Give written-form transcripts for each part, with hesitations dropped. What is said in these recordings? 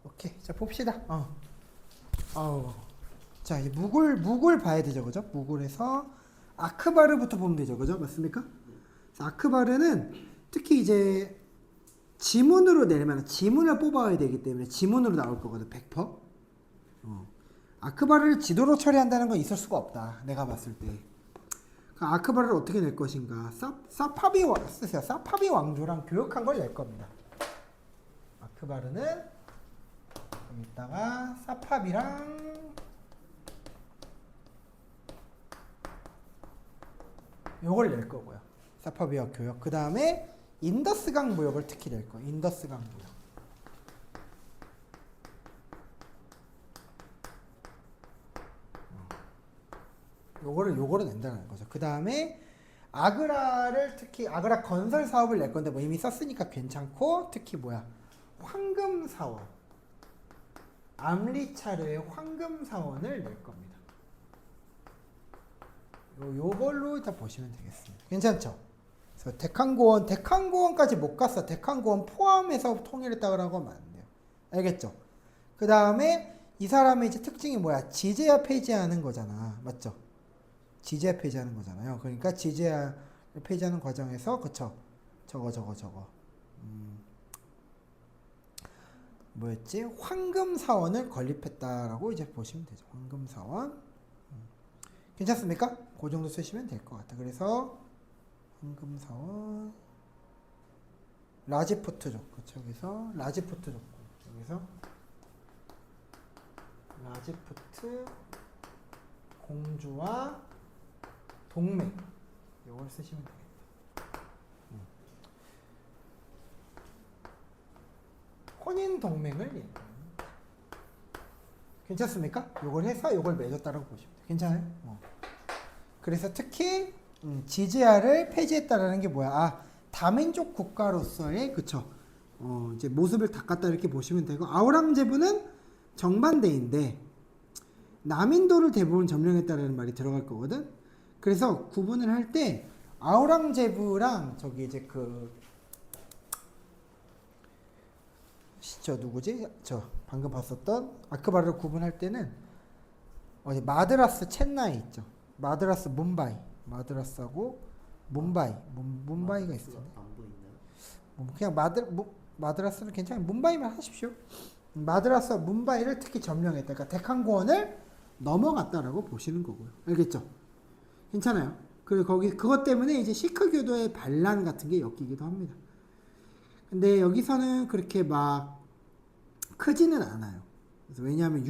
오케이. 자, 봅시다. 자, 이 묵을 봐야 되죠, 그죠? 묵을에서 아크바르부터 보면 되죠, 그죠? 맞습니까? 아크바르는 특히 이제 지문으로 내면 지문을 뽑아야 되기 때문에 지문으로 나올 거거든, 100%. 아크바르를 지도로 처리한다는 건 있을 수가 없다, 내가 봤을 때. 그 아크바르를 어떻게 낼 것인가? 사파비 쓰세요. 사파비 왕조랑 교역한 걸 낼 겁니다. 아크바르는 여기다가 사파비랑 요걸 낼 거고요. 사파비와 교역. 그 다음에 인더스강 무역을 특히 낼 거예요. 인더스강 무역. 요거를 낸다는 거죠. 그 다음에 아그라를 특히 아그라 건설 사업을 낼 건데 뭐 이미 썼으니까 괜찮고, 특히 뭐야, 황금 사원, 암리차르의 황금 사원을 낼 겁니다. 요걸로 일단 보시면 되겠습니다. 괜찮죠? 그래서 데칸고원까지 못 갔어. 데칸고원 포함해서 통일했다고 하면 안 돼요. 알겠죠? 그 다음에 이 사람의 이제 특징이 뭐야? 지제야 폐지하는 거잖아. 맞죠? 지제야 폐지하는 거잖아요. 그러니까 지제야 폐지하는 과정에서, 그쵸? 저거. 뭐였지? 황금 사원을 건립했다라고 이제 보시면 되죠. 황금 사원. 괜찮습니까? 그 정도 쓰시면 될 것 같아. 그래서 황금 사원, 라지푸트족. 그쵸? 여기서 라지푸트족. 여기서 라지푸트 공주와 동맹. 이걸 쓰시면 되겠다. 혼인 동맹을 얘기해요. 괜찮습니까? 요걸 해서 요걸 맺었다라고 보시면 돼요. 괜찮아요? 그래서 특히 지지아를 폐지했다라는 게 뭐야? 다민족 국가로서의, 그쵸? 이제 모습을 닦았다 이렇게 보시면 되고, 아우랑제부는 정반대인데 남인도를 대부분 점령했다라는 말이 들어갈 거거든. 그래서 구분을 할 때 아우랑제부랑 저기 이제 저 누구지? 저 방금 봤었던 아크바르를 구분할 때는 어디 마드라스 첸나이 있죠. 마드라스 뭄바이, 마드라스하고 뭄바이가 있어요. 그냥 마드라스는 괜찮아요. 문바이만 하십시오. 마드라스와 뭄바이를 특히 점령했다. 그러니까 데칸고원을 넘어갔다라고 보시는 거고요. 알겠죠? 괜찮아요. 그리고 그것 때문에 이제 시크 교도의 반란 같은 게 엮이기도 합니다. 근데 여기서는 그렇게 막 크지는 않아요. 그래서 왜냐하면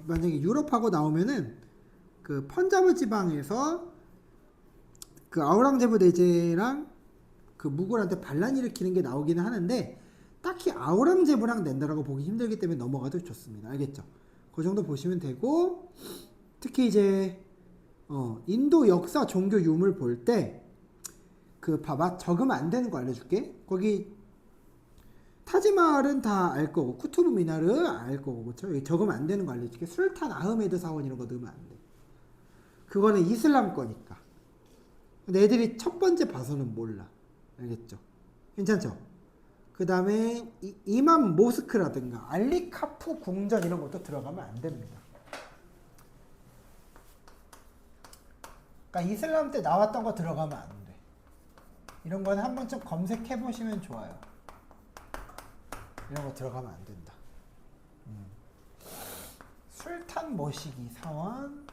만약에 유럽하고 나오면은 그 펀자브 지방에서 그 아우랑제브 대제랑 그 무굴한테 반란 일으키는 게 나오기는 하는데, 딱히 아우랑제브랑 낸다라고 보기 힘들기 때문에 넘어가도 좋습니다. 알겠죠? 그 정도 보시면 되고, 특히 이제 인도 역사 종교 유물 볼 때 그 봐봐, 적으면 안 되는 거 알려줄게. 거기 타지마할은 다 알 거고, 쿠투브 미나르 알 거고, 그쵸? 적으면 안 되는 거 알려줄게. 술탄 아흐메드 사원 이런 거 넣으면 안 돼. 그거는 이슬람 거니까. 근데 애들이 첫 번째 봐서는 몰라. 알겠죠? 괜찮죠? 그 다음에 이맘 모스크라든가 알리카프 궁전 이런 것도 들어가면 안 됩니다. 그러니까 이슬람 때 나왔던 거 들어가면 안 돼. 이런 건 한 번쯤 검색해 보시면 좋아요. 이런 거 들어가면 안 된다. 술탄 머시기 사원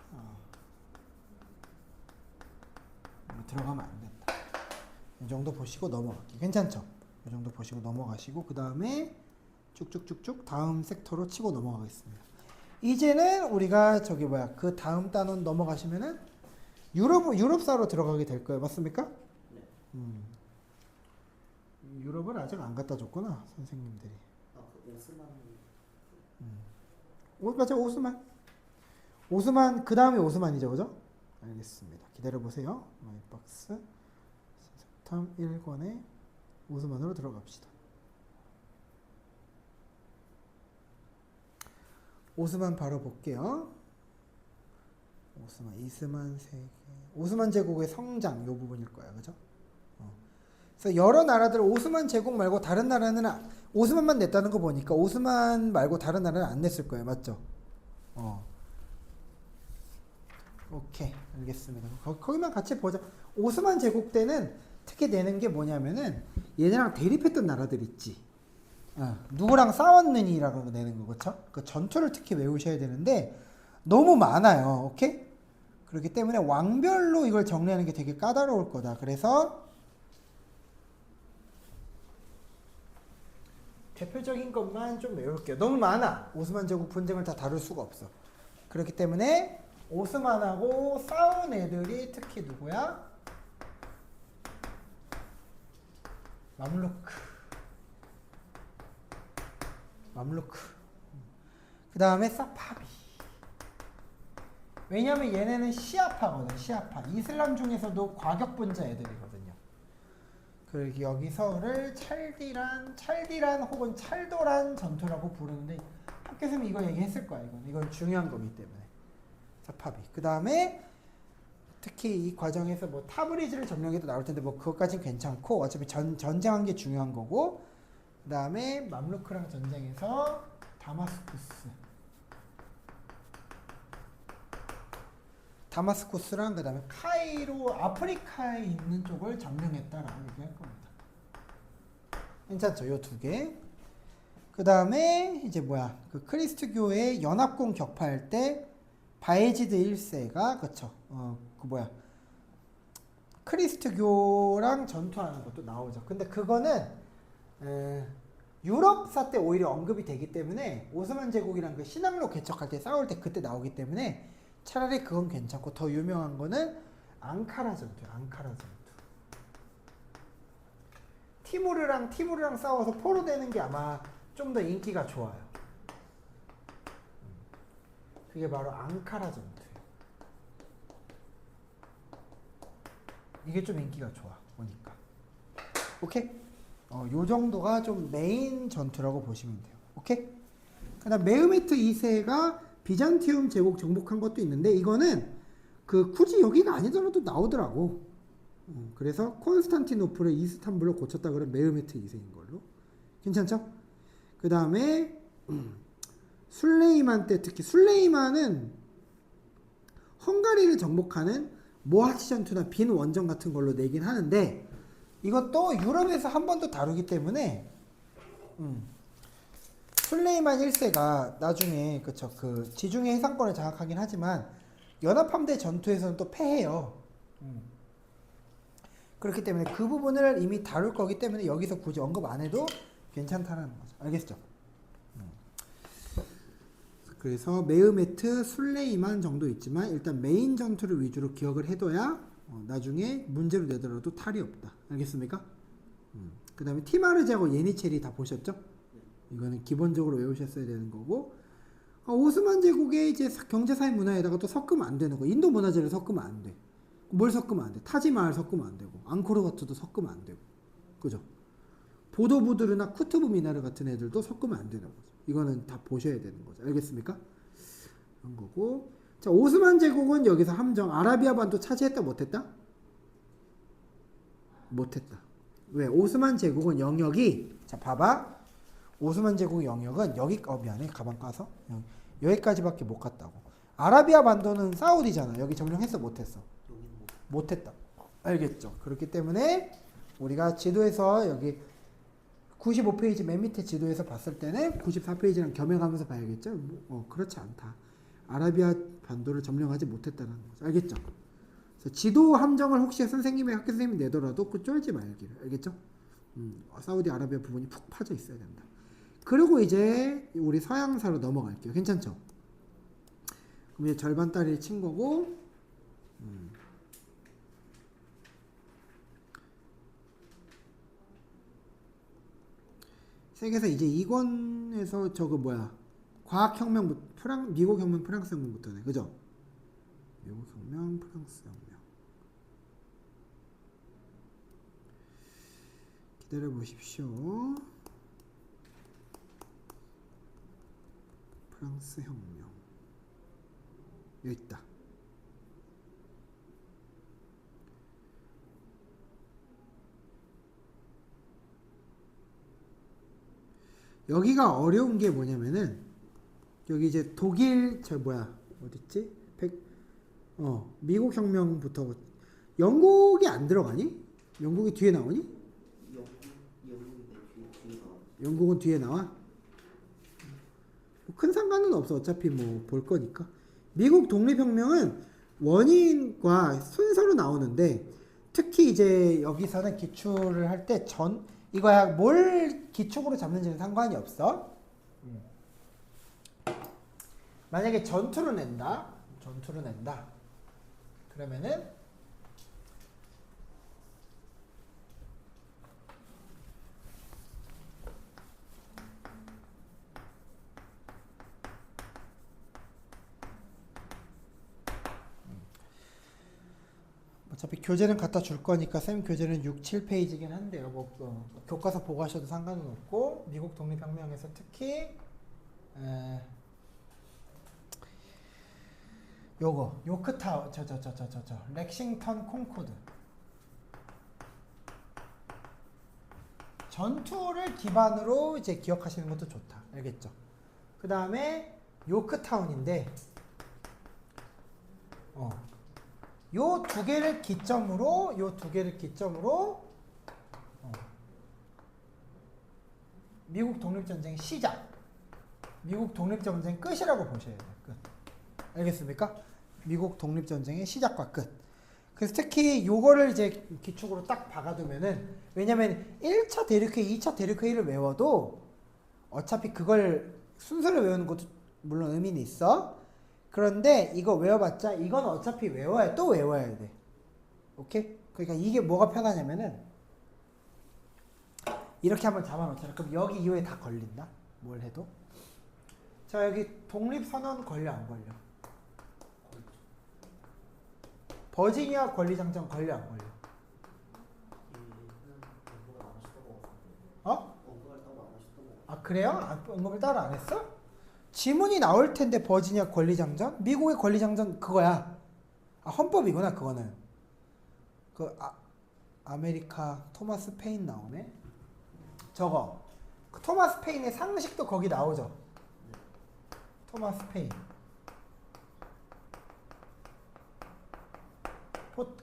들어가면 안 된다. 이 정도 보시고 넘어갈게요. 괜찮죠? 이 정도 보시고 넘어가시고, 그 다음에 쭉쭉쭉쭉 다음 섹터로 치고 넘어가겠습니다. 이제는 우리가 그 다음 단원 넘어가시면은 유럽사로 들어가게 될 거예요. 맞습니까? 네. 유럽을 아직 안 갖다 줬구나, 선생님들이. 맞아, 오스만 그 다음에 오스만이죠, 그죠? 알겠습니다. 기다려 보세요. 마이박스 3 1권에 오스만으로 들어갑시다. 오스만 바로 볼게요. 이스만 세계, 오스만 제국의 성장 요 부분일 거야, 그죠? 그래서 여러 나라들 오스만 제국 말고 다른 나라는 오스만만 냈다는 거 보니까 오스만 말고 다른 나라는 안 냈을 거예요. 맞죠? 오케이. 알겠습니다. 거기만 같이 보자. 오스만 제국 때는 특히 내는 게 뭐냐면은 얘네랑 대립했던 나라들 있지. 누구랑 싸웠느니라고 내는 거, 그쵸? 그 전투를 특히 외우셔야 되는데 너무 많아요. 오케이? 그렇기 때문에 왕별로 이걸 정리하는 게 되게 까다로울 거다. 그래서 대표적인 것만 좀 외울게요. 너무 많아. 오스만 제국 분쟁을 다 다룰 수가 없어. 그렇기 때문에 오스만하고 싸운 애들이 특히 누구야? 맘루크. 그 다음에 사파비. 왜냐면 얘네는 시아파거든. 시아파. 이슬람 중에서도 과격분자 애들이거든요. 그리고 여기서를 찰디란 혹은 찰도란 전투라고 부르는데 학교에서 이거 얘기했을 거야. 이건 중요한 거기 때문에. 사파비. 그 다음에 특히 이 과정에서 뭐 타브리즈를 점령해도 나올 텐데 뭐 그것까진 괜찮고 어차피 전쟁한 게 중요한 거고. 그 다음에 맘루크랑 전쟁에서 다마스쿠스랑 그 다음에 카이로 아프리카에 있는 쪽을 점령했다라고 얘기할 겁니다. 괜찮죠? 요 두 개. 그 다음에 이제 그 크리스트교의 연합군 격파할 때 바예지드 1세가 그쵸? 크리스트교랑 전투하는 것도 나오죠. 근데 그거는 유럽사 때 오히려 언급이 되기 때문에 오스만 제국이랑 그 신항로 개척할 때 싸울 때 그때 나오기 때문에 차라리 그건 괜찮고 더 유명한 거는 앙카라 전투야. 앙카라 전투. 티무르랑 싸워서 포로되는 게 아마 좀 더 인기가 좋아요. 그게 바로 앙카라 전투예요. 이게 좀 인기가 좋아. 보니까. 오케이? 요 정도가 좀 메인 전투라고 보시면 돼요. 오케이? 그다음 메흐메트 2세가 비잔티움 제국 정복한 것도 있는데 이거는 굳이 여기가 아니더라도 나오더라고. 그래서 콘스탄티노플을 이스탄불로 고쳤다 그러면 메흐메트 2세인 걸로. 괜찮죠? 그 다음에 술레이만 때 특히 술레이만은 헝가리를 정복하는 모하치 전투나 빈 원정 같은 걸로 내긴 하는데 이것도 유럽에서 한 번 더 다루기 때문에 술레이만 1세가 나중에 그쵸 그 지중해 해상권을 장악하긴 하지만 연합함대 전투에서는 또 패해요. 그렇기 때문에 그 부분을 이미 다룰 거기 때문에 여기서 굳이 언급 안 해도 괜찮다는 거죠. 알겠죠? 그래서 메흐메트, 술레이만 정도 있지만 일단 메인 전투를 위주로 기억을 해둬야 나중에 문제로 내더라도 탈이 없다. 알겠습니까? 그 다음에 티마르제하고 예니체리 다 보셨죠? 이거는 기본적으로 외우셨어야 되는 거고 오스만 제국의 이제 경제사회 문화에다가 또 섞으면 안 되는 거. 인도 문화재를 섞으면 안 돼. 뭘 섞으면 안 돼? 타지마을 섞으면 안 되고 앙코르와트도 섞으면 안 되고 그죠? 보도부드르나 쿠투브 미나르 같은 애들도 섞으면 안 되는 거죠. 이거는 다 보셔야 되는 거죠. 알겠습니까? 그런 거고. 자, 오스만 제국은 여기서 함정 아라비아 반도 차지했다 못했다? 못했다. 왜? 오스만 제국은 영역이 자 봐봐. 오스만 제국 영역은 여기 미안해 가방 까서 여기까지밖에 못 갔다고. 아라비아 반도는 사우디잖아. 여기 점령했어 못했어? 못했다. 알겠죠? 그렇기 때문에 우리가 지도에서 여기 95페이지 맨 밑에 지도에서 봤을 때는 94페이지랑 겸해가면서 봐야겠죠? 그렇지 않다. 아라비아 반도를 점령하지 못했다는 거죠. 알겠죠? 그래서 지도 함정을 혹시 선생님이 학교 선생님이 내더라도 그 쫄지 말기를. 알겠죠? 사우디 아라비아 부분이 푹 파져 있어야 된다. 그리고 이제 우리 서양사로 넘어갈게요. 괜찮죠? 그럼 이제 절반 딸이 친 거고 세계사 이제 2권에서 저거 과학혁명 미국 혁명 프랑스 혁명부터네. 그죠? 미국 혁명 프랑스 혁명 기다려 보십시오. 프랑스 혁명 여기 있다. 여기가 어려운 게 뭐냐면은 여기 이제 독일 어딨지? 미국 혁명부터 영국이 안 들어가니? 영국이 뒤에 나오니? 영국은 뒤에 나와? 뭐 큰 상관은 없어. 어차피 뭐 볼 거니까. 미국 독립혁명은 원인과 순서로 나오는데 특히 이제 여기서는 기출을 할 때 이거야 뭘 기축으로 잡는지는 상관이 없어. 만약에 전투를 낸다. 그러면은 어차피 교재는 갖다 줄 거니까 쌤 교재는 6, 7페이지긴 한데요. 교과서 보고 하셔도 상관은 없고 미국 독립혁명에서 특히 요거 요크타운 렉싱턴 콩코드 전투를 기반으로 이제 기억하시는 것도 좋다. 알겠죠? 그 다음에 요크타운인데 요 두 개를 기점으로 미국 독립전쟁 시작, 미국 독립전쟁 끝이라고 보셔야 돼요. 끝. 알겠습니까? 미국 독립전쟁의 시작과 끝. 그래서 특히 요거를 이제 기축으로 딱 박아두면은, 왜냐면 1차 대륙회의, 2차 대륙회의를 외워도 어차피 그걸 순서를 외우는 것도 물론 의미는 있어. 그런데 이거 외워봤자 이건 어차피 또 외워야 돼. 오케이? 그러니까 이게 뭐가 편하냐면은 이렇게 한번 잡아놓잖아. 그럼 여기 이후에 다 걸린다. 뭘 해도. 자, 여기 독립선언 걸려 안 걸려? 버지니아 권리장정 걸려 안 걸려? 아, 그래요? 언급을 따로 안 했어? 지문이 나올 텐데. 버지니아 권리장전? 미국의 권리장전 그거야. 헌법이구나 그거는. 아메리카 토마스 페인 나오네. 저거 토마스 페인의 상식도 거기 나오죠. 토마스 페인.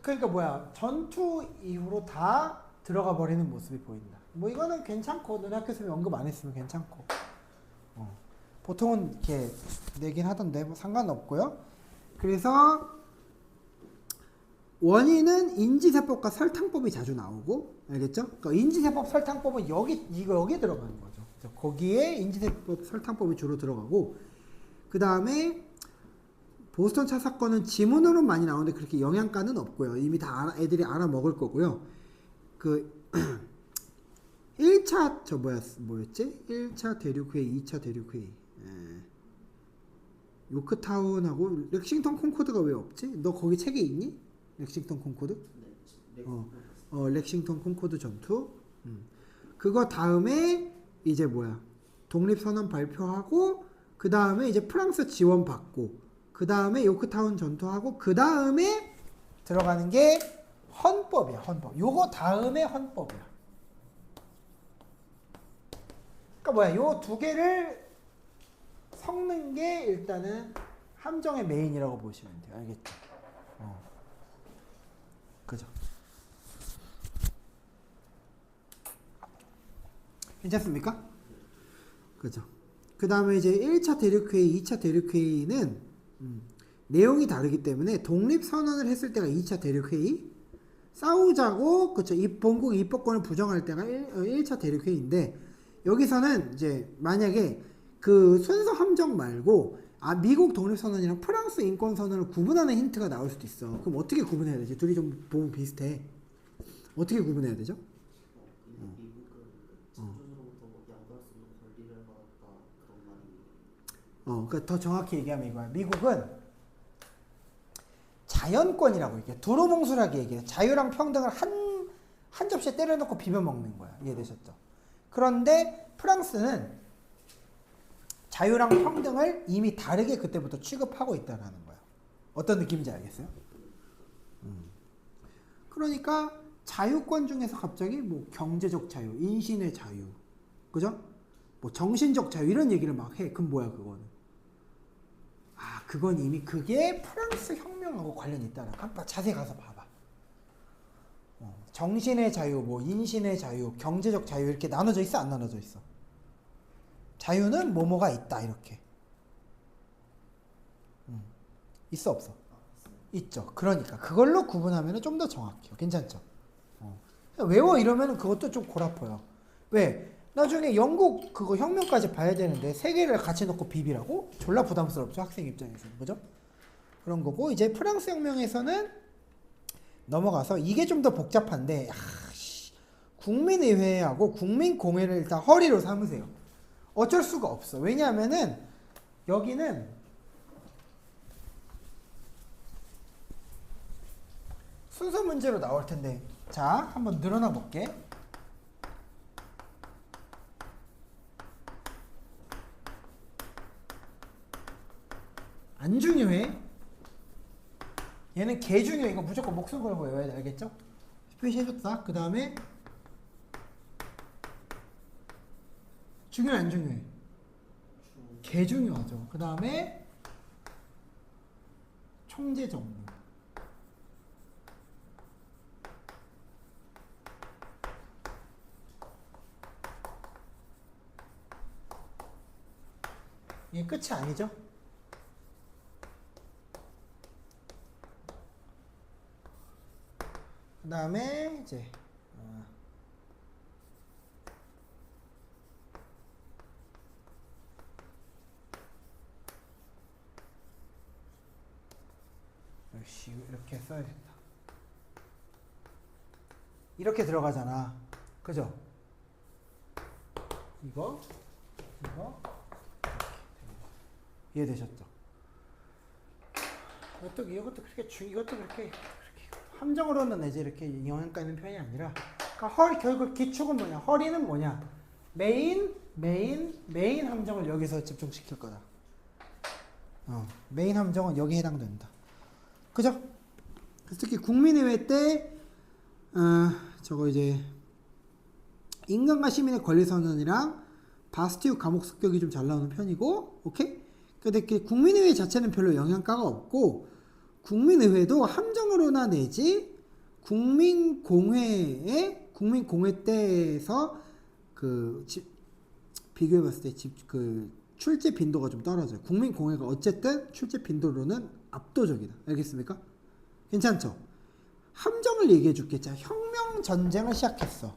그러니까 전투 이후로 다 들어가 버리는 모습이 보인다. 뭐 이거는 괜찮고, 너네 학교 선생님이 언급 안 했으면 괜찮고. 보통은 이렇게 내긴 하던데 뭐 상관없고요. 그래서 원인은 인지세법과 설탕법이 자주 나오고, 알겠죠? 그러니까 인지세법, 설탕법은 여기 들어가는 거죠. 거기에 인지세법, 설탕법이 주로 들어가고, 그 다음에 보스턴 차 사건은 지문으로는 많이 나오는데 그렇게 영양가는 없고요. 이미 다 애들이 알아먹을 거고요. 1차 뭐였지? 1차 대륙회의, 2차 대륙회의. 요크타운하고 렉싱턴 콩코드가 왜 없지? 너 거기 책에 있니? 렉싱턴 콩코드? 네. 렉싱턴 콩코드 전투. 그거 다음에 이제 독립선언 발표하고, 그 다음에 이제 프랑스 지원 받고, 그 다음에 요크타운 전투하고, 그 다음에 들어가는 게 헌법이야. 헌법. 요거 다음에 헌법이야. 그러니까 요 두 개를 섞는 게 일단은 함정의 메인이라고 보시면 돼요. 알겠죠? 그죠? 괜찮습니까? 그죠? 그 다음에 이제 1차 대륙회의, 2차 대륙회의는 내용이 다르기 때문에 독립선언을 했을 때가 2차 대륙회의, 싸우자고, 그쵸? 본국 입법권을 부정할 때가 1차 대륙회의인데, 여기서는 이제 만약에 그 순서 함정 말고 미국 독립선언이랑 프랑스 인권선언을 구분하는 힌트가 나올 수도 있어. 그럼 어떻게 구분해야 되지? 둘이 좀 보면 비슷해. 어떻게 구분해야 되죠? 그러니까 더 정확히 얘기하면 이거야. 미국은 자연권이라고 얘기해. 두루뭉술하게 얘기해. 자유랑 평등을 한 접시에 때려놓고 비벼 먹는 거야. 이해되셨죠? 그런데 프랑스는 자유랑 평등을 이미 다르게 그때부터 취급하고 있다는 거야. 어떤 느낌인지 알겠어요? 그러니까 자유권 중에서 갑자기 경제적 자유, 인신의 자유, 그죠? 뭐 정신적 자유 이런 얘기를 막 해. 그럼 뭐야 그거는? 아, 그건 이미 그게 프랑스 혁명하고 관련이 있다는. 한번 자세히 가서 봐봐. 정신의 자유, 뭐 인신의 자유, 경제적 자유 이렇게 나눠져 있어, 안 나눠져 있어? 자유는 뭐뭐가 있다 이렇게. 있어 없어? 있죠. 그러니까 그걸로 구분하면 좀 더 정확해요. 괜찮죠? 외워 이러면 그것도 좀 골아퍼요. 왜? 나중에 영국 그거 혁명까지 봐야 되는데 세 개를 같이 넣고 비비라고? 졸라 부담스럽죠, 학생 입장에서는. 그죠? 그런 거고, 이제 프랑스 혁명에서는 넘어가서 이게 좀 더 복잡한데, 국민의회하고 국민공회를 일단 허리로 삼으세요. 어쩔 수가 없어. 왜냐하면은 여기는 순서 문제로 나올 텐데, 자, 한번 늘어나 볼게. 안 중요해. 얘는 개 중요해. 이거 무조건 목숨 걸고 외워야 돼. 알겠죠? 표시해줬다. 그 다음에 중요해 안 중요해? 개 중요하죠. 그 다음에 총재 정부. 이게 끝이 아니죠? 그 다음에 이제 이렇게 써야겠다. 이렇게 들어가잖아. 그죠? 이거 이해되셨죠? 이것도 그렇게 함정으로는 내지 이렇게 영향가 있는 표현이 아니라, 그러니까 결국 기축은 뭐냐? 허리는 뭐냐? 메인 함정을 여기서 집중시킬 거다. 메인 함정은 여기에 해당된다. 그죠? 특히 국민의회 때 저거 이제 인간과 시민의 권리선언이랑 바스티유 감옥 습격이 좀 잘 나오는 편이고, 오케이? 근데 국민의회 자체는 별로 영향가가 없고, 국민의회도 함정으로나 내지 국민공회 때에서 비교해봤을 때 출제 빈도가 좀 떨어져요. 국민공회가 어쨌든 출제 빈도로는 압도적이다. 알겠습니까? 괜찮죠? 함정을 얘기해 줄게. 자, 혁명 전쟁을 시작했어.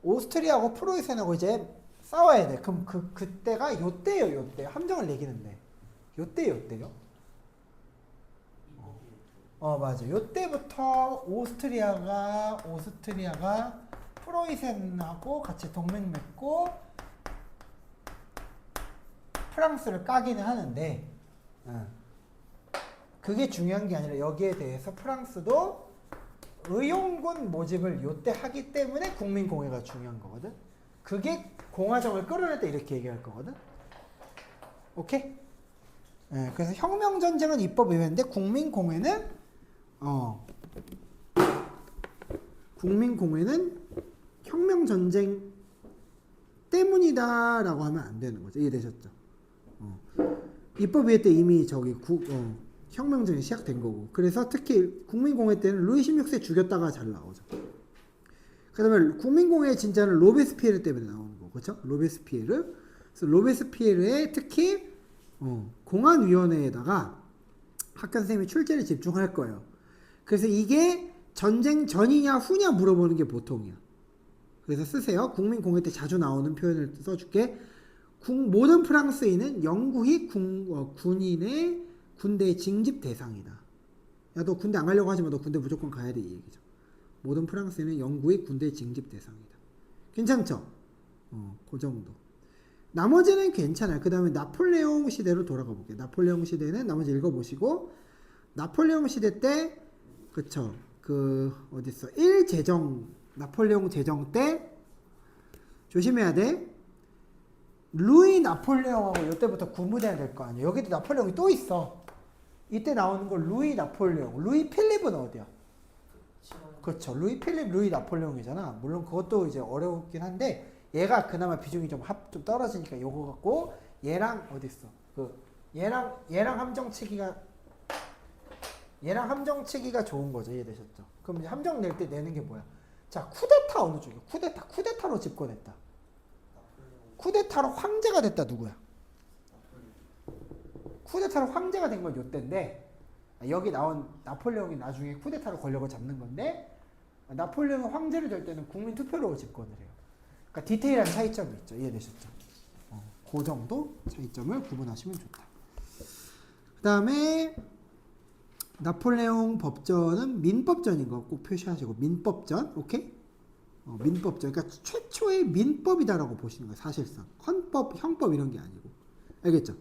오스트리아하고 프로이센하고 이제 싸워야 돼. 그럼 그때가 요때요. 함정을 얘기는데. 요때요. 맞아. 요때부터 오스트리아가 프로이센하고 같이 동맹 맺고 프랑스를 까기는 하는데, 그게 중요한 게 아니라 여기에 대해서 프랑스도 의용군 모집을 요때 하기 때문에 국민공회가 중요한 거거든. 그게 공화정을 끌어낼 때 이렇게 얘기할 거거든. 오케이? 그래서 혁명전쟁은 입법의회인데 국민공회는 혁명전쟁 때문이다라고 하면 안 되는 거죠. 이해되셨죠? 입법의회 때 이미 혁명전이 시작된 거고. 그래서 특히 국민공회 때는 루이 16세 죽였다가 잘 나오죠. 그 다음에 국민공회 진짜는 로베스피에르 때문에 나오는 거. 그렇죠? 로베스피에르. 그래서 로베스피에르에 특히 공안위원회에다가 학교 선생님이 출제를 집중할 거예요. 그래서 이게 전쟁 전이냐 후냐 물어보는 게 보통이야. 그래서 쓰세요. 국민공회 때 자주 나오는 표현을 써줄게. 모든 프랑스인은 영구히 군인의 군대의 징집 대상이다. 야, 너 군대 안 가려고 하지만 너 군대 무조건 가야 돼, 이 얘기죠. 모든 프랑스인은 영구히 군대의 징집 대상이다. 괜찮죠? 그 정도. 나머지는 괜찮아요. 그 다음에 나폴레옹 시대로 돌아가 볼게요. 나폴레옹 시대는 나머지 읽어보시고, 나폴레옹 시대 때, 그쵸. 어딨어. 나폴레옹 제정 때, 조심해야 돼. 루이 나폴레옹하고 이때부터 구분해야 될 거 아니에요. 여기도 나폴레옹이 또 있어. 이때 나오는 거 루이 나폴레옹. 루이 필립은 어디야? 그렇죠. 루이 필립, 루이 나폴레옹이잖아. 물론 그것도 이제 어려웠긴 한데 얘가 그나마 비중이 좀 떨어지니까 요거 갖고 얘랑 어디 있어? 얘랑 함정치기가 좋은 거죠. 이해되셨죠? 그럼 이제 함정 낼 때 내는 게 뭐야? 자, 쿠데타 어느 쪽이야? 쿠데타로 집권했다. 쿠데타로 황제가 됐다. 누구야? 쿠데타로 황제가 된 건 요때인데, 여기 나온 나폴레옹이 나중에 쿠데타로 권력을 잡는 건데, 나폴레옹이 황제를 될 때는 국민 투표로 집권을 해요. 그러니까 디테일한 차이점이 있죠. 이해되셨죠? 그 정도 차이점을 구분하시면 좋다. 그 다음에 나폴레옹 법전은 민법전인 거 꼭 표시하시고, 민법전, 오케이? 민법전. 그러니까 최초의 민법이다라고 보시는 거예요. 사실상 헌법, 형법 이런 게 아니고, 알겠죠?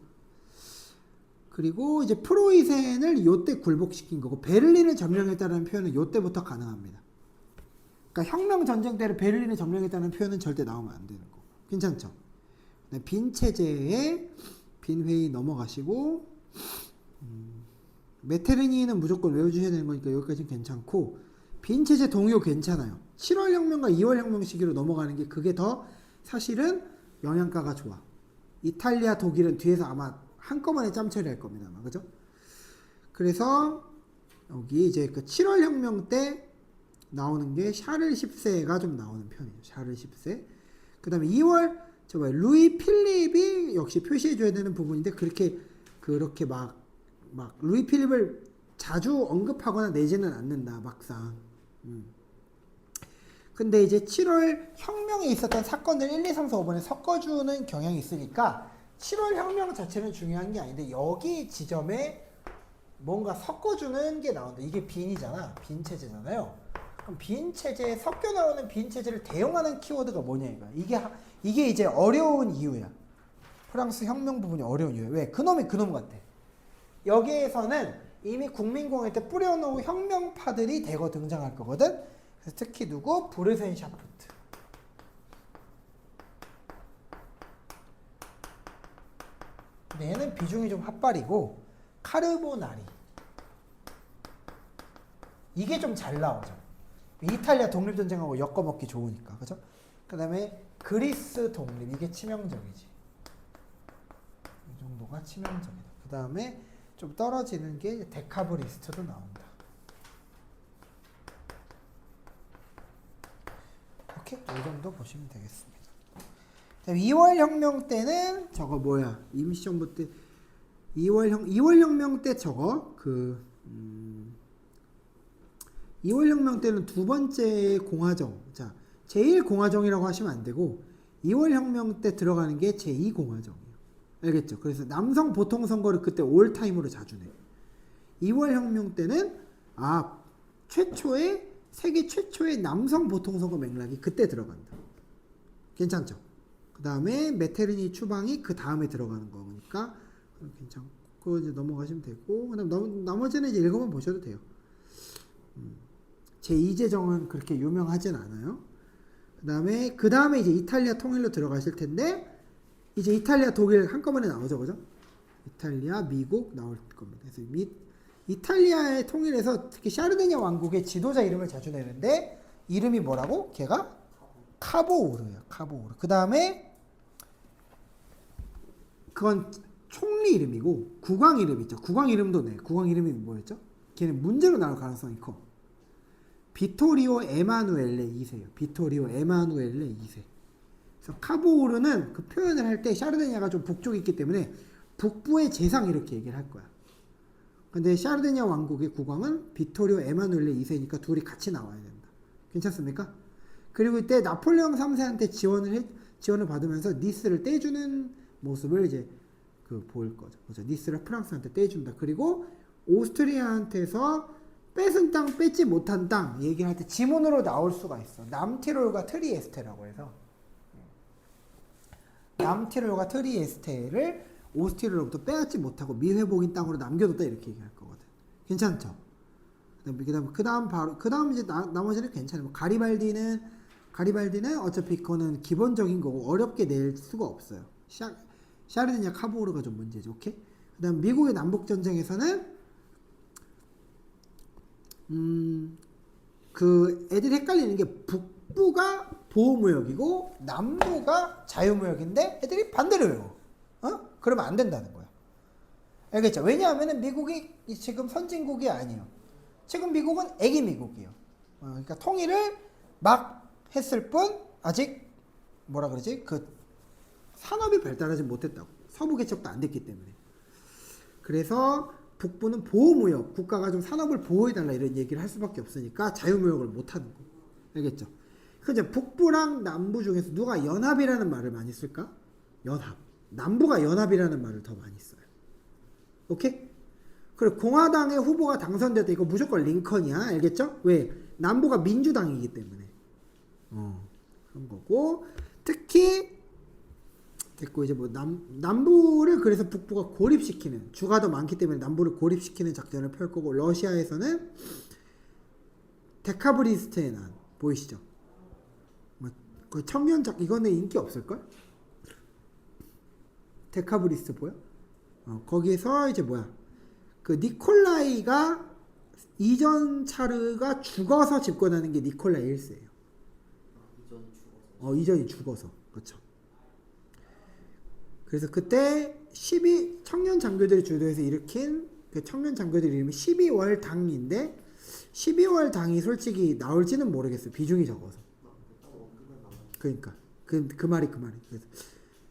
그리고 이제 프로이센을 요때 굴복시킨 거고, 베를린을 점령했다는 표현은 요때부터 가능합니다. 그러니까 혁명 전쟁 때를 베를린을 점령했다는 표현은 절대 나오면 안 되는 거. 괜찮죠? 네, 빈 체제에 빈 회의 넘어가시고, 메테르니는 무조건 외워주셔야 되는 거니까 여기까지는 괜찮고, 빈 체제 동요 괜찮아요. 7월 혁명과 2월 혁명 시기로 넘어가는 게 그게 더 사실은 영양가가 좋아. 이탈리아, 독일은 뒤에서 아마 한꺼번에 짬 처리할 겁니다. 아마. 그죠? 그래서 여기 이제 그 7월 혁명 때 나오는 게 샤를 10세가 좀 나오는 편이에요. 샤를 10세. 그 다음에 2월 루이 필립이 역시 표시해줘야 되는 부분인데 그렇게 막 루이 필립을 자주 언급하거나 내지는 않는다. 막상. 근데 이제 7월 혁명에 있었던 사건들 1, 2, 3, 4, 5번에 섞어주는 경향이 있으니까 7월 혁명 자체는 중요한 게 아닌데 여기 지점에 뭔가 섞어주는 게 나온다. 이게 빈이잖아. 빈 체제잖아요. 그럼 빈 체제에 섞여 나오는 빈 체제를 대용하는 키워드가 뭐냐 이거야. 이게 이제 어려운 이유야. 프랑스 혁명 부분이 어려운 이유야. 왜? 그놈이 그놈 같아. 여기에서는 이미 국민공회 때 뿌려놓은 혁명파들이 대거 등장할 거거든. 그래서 특히 누구? 브르센 샤프트. 근데 얘는 비중이 좀 핫발이고, 카르보나리. 이게 좀 잘 나오죠. 이탈리아 독립전쟁하고 엮어먹기 좋으니까. 그죠? 그 다음에 그리스 독립. 이게 치명적이지. 이 정도가 치명적이다. 그 다음에 좀 떨어지는 게 데카브리스트도 나온다. 이렇게 이 정도 보시면 되겠습니다. 2월 혁명 때는 저거 뭐야? 임시정부 때 2월 혁명 때 저거 2월 혁명 때는 두 번째 공화정. 자, 제1공화정이라고 하시면 안 되고 2월 혁명 때 들어가는 게 제2공화정이에요. 알겠죠? 그래서 남성 보통 선거를 그때 올타임으로 자주 내. 2월 혁명 때는 세계 최초의 남성 보통 선거 맥락이 그때 들어간다. 괜찮죠? 그 다음에 메테르니 추방이 그 다음에 들어가는 거니까 괜찮고 이제 넘어가시면 되고, 그다음 나머지는 이제 읽어만 보셔도 돼요. 제2제정은 그렇게 유명하진 않아요. 그 다음에 이제 이탈리아 통일로 들어가실 텐데, 이제 이탈리아, 독일 한꺼번에 나오죠, 그죠? 이탈리아, 미국 나올 겁니다. 그래서 이탈리아의 통일에서 특히 샤르데냐 왕국의 지도자 이름을 자주 내는데, 이름이 뭐라고? 걔가 카보우르야, 카보우르. 그 다음에 그건 총리 이름이고, 국왕 이름 있죠. 국왕 이름도 내. 국왕 이름이 뭐였죠? 걔는 문제로 나올 가능성이 커. 비토리오 에마누엘레 2세예요. 비토리오 에마누엘레 2세. 그래서 카보우르는 그 표현을 할 때 샤르데냐가 좀 북쪽에 있기 때문에 북부의 재상 이렇게 얘기를 할 거야. 근데 샤르데냐 왕국의 국왕은 비토리오 에마누엘레 2세니까 둘이 같이 나와야 된다. 괜찮습니까? 그리고 이때 나폴레옹 3세한테 지원을 받으면서 니스를 떼주는 모습을 이제 보일 거죠. 그렇죠? 니스를 프랑스한테 떼준다. 그리고 오스트리아한테서 뺏은 땅, 뺏지 못한 땅 얘기할 때 지문으로 나올 수가 있어. 남티롤과 트리에스테라고 해서 남티롤과 트리에스테를 오스트리아로부터 빼앗지 못하고 미회복인 땅으로 남겨뒀다 이렇게 얘기할 거거든. 괜찮죠? 그다음 이제 나머지는 괜찮아요. 가리발디는 어차피 그거는 기본적인 거고 어렵게 낼 수가 없어요. 샤르데냐 카보우르가 좀 문제죠. 오케이? 그다음 미국의 남북 전쟁에서는 애들이 헷갈리는 게 북부가 보호무역이고 남부가 자유무역인데 애들이 반대로 외워. 그러면 안 된다는 거야. 알겠죠? 왜냐하면 미국이 지금 선진국이 아니에요. 지금 미국은 애기 미국이에요. 그러니까 통일을 막 했을 뿐 아직 뭐라 그러지? 그 산업이 발달하지 못했다고. 서부 개척도 안 됐기 때문에. 그래서 북부는 보호무역, 국가가 좀 산업을 보호해달라 이런 얘기를 할 수밖에 없으니까 자유무역을 못하는 거. 알겠죠? 그죠? 북부랑 남부 중에서 누가 연합이라는 말을 많이 쓸까? 연합. 남부가 연합이라는 말을 더 많이 써요. 오케이? 그리고 공화당의 후보가 당선됐다. 이거 무조건 링컨이야. 알겠죠? 왜? 남부가 민주당이기 때문에. 그런 거고. 특히 됐고 이제 뭐 남부를 그래서 북부가 고립시키는 주가 더 많기 때문에 남부를 고립시키는 작전을 펼 거고 러시아에서는 데카브리스트의 난 보이시죠? 그 청년작 이거는 인기 없을걸? 데카브리스트 보여? 거기에서 이제 뭐야? 그 니콜라이가 이전 차르가 죽어서 집권하는 게 니콜라이 1세예요. 이전이 죽어서. 그렇죠. 그래서 그때 청년 장교들이 주도해서 일으킨 그 청년 장교들 이름이 12월 당인데 12월 당이 솔직히 나올지는 모르겠어요. 비중이 적어서. 그러니까 그 말이. 그래서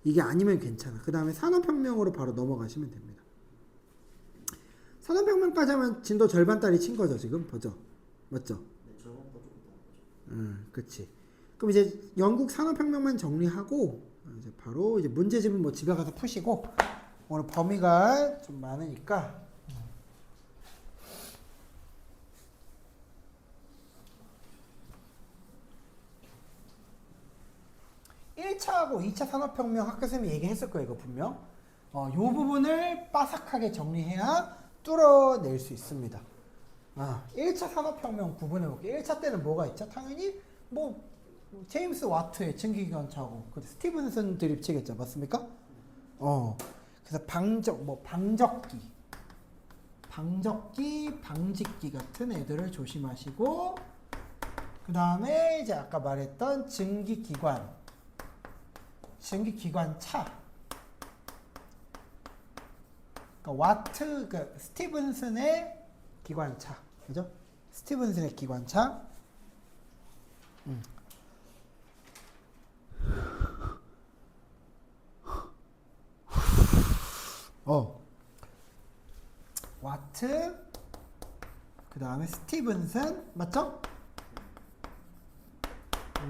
이게 아니면 괜찮아. 그 다음에 산업혁명으로 바로 넘어가시면 됩니다. 산업혁명까지 하면 진도 절반짜리 친 거죠 지금 보죠. 맞죠? 그렇지. 그럼 이제 영국 산업혁명만 정리하고 이제 바로 이제 문제집은 뭐 집에 가서 푸시고 오늘 범위가 좀 많으니까 1차하고 2차 산업혁명 학교쌤이 얘기했을 거예요. 이거 분명. 요 부분을 빠삭하게 정리해야 뚫어낼 수 있습니다. 1차 산업혁명 구분해볼게요. 1차 때는 뭐가 있죠? 당연히 뭐 제임스 와트의 증기기관차고 스티븐슨 드립치겠죠. 맞습니까? 그래서 방적기, 방직기 같은 애들을 조심하시고 그 다음에 이제 아까 말했던 증기기관차 그러니까 와트, 그러니까 스티븐슨의 기관차, 그죠? 스티븐슨의 기관차. 와트, 그 다음에 스티븐슨, 맞죠?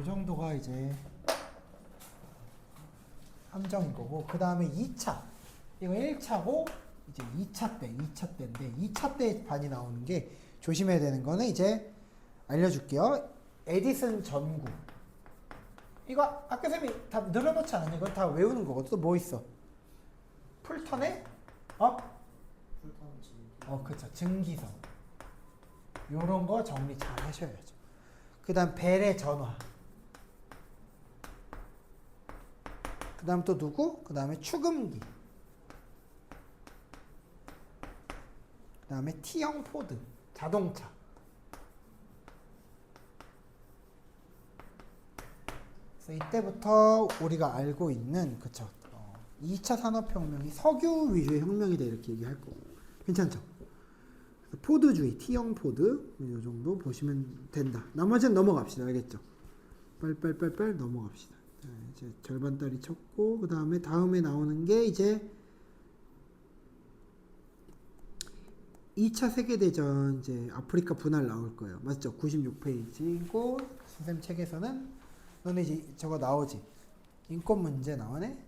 이 정도가 이제 함정인 거고, 그 다음에 2차. 이거 1차고, 이제 2차 때인데, 2차 때 반이 나오는 게, 조심해야 되는 거는 이제 알려줄게요. 에디슨 전구. 이거 아까 쌤이 다 늘어놓지 않았냐? 이거 다 외우는 거거든. 또 뭐 있어? 풀턴에? 그쵸. 증기성. 요런 거 정리 잘 하셔야죠. 그 다음 벨의 전화. 그 다음 또 누구? 그 다음에 축음기. 그 다음에 T형 포드. 자동차. 그래서 이때부터 우리가 알고 있는, 그쵸. 2차 산업혁명이 석유 위주의 혁명이다. 이렇게 얘기할 거고. 괜찮죠? 포드주의, T형 포드. 이 정도 보시면 된다. 나머지는 넘어갑시다. 알겠죠? 빨빨빨빨 넘어갑시다. 자, 이제 절반짜리 쳤고, 그 다음에 나오는 게 이제 2차 세계대전 이제 아프리카 분할 나올 거예요. 맞죠? 96페이지고, 선생님 책에서는 너네 이제 저거 나오지? 인권 문제 나오네?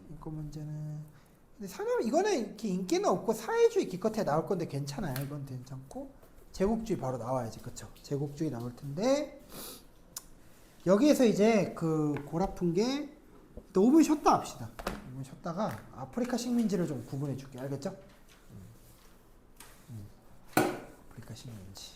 인권 문제는 근데 이거는 이렇게 인기는 없고 사회주의 기껏해 나올 건데 괜찮아요. 이건 괜찮고 제국주의 바로 나와야지. 그쵸? 제국주의 나올 텐데 여기에서 이제 그 골 아픈 게 5분 쉬었다 합시다. 5분 쉬었다가 아프리카 식민지를 좀 구분해 줄게. 알겠죠? 아프리카 식민지.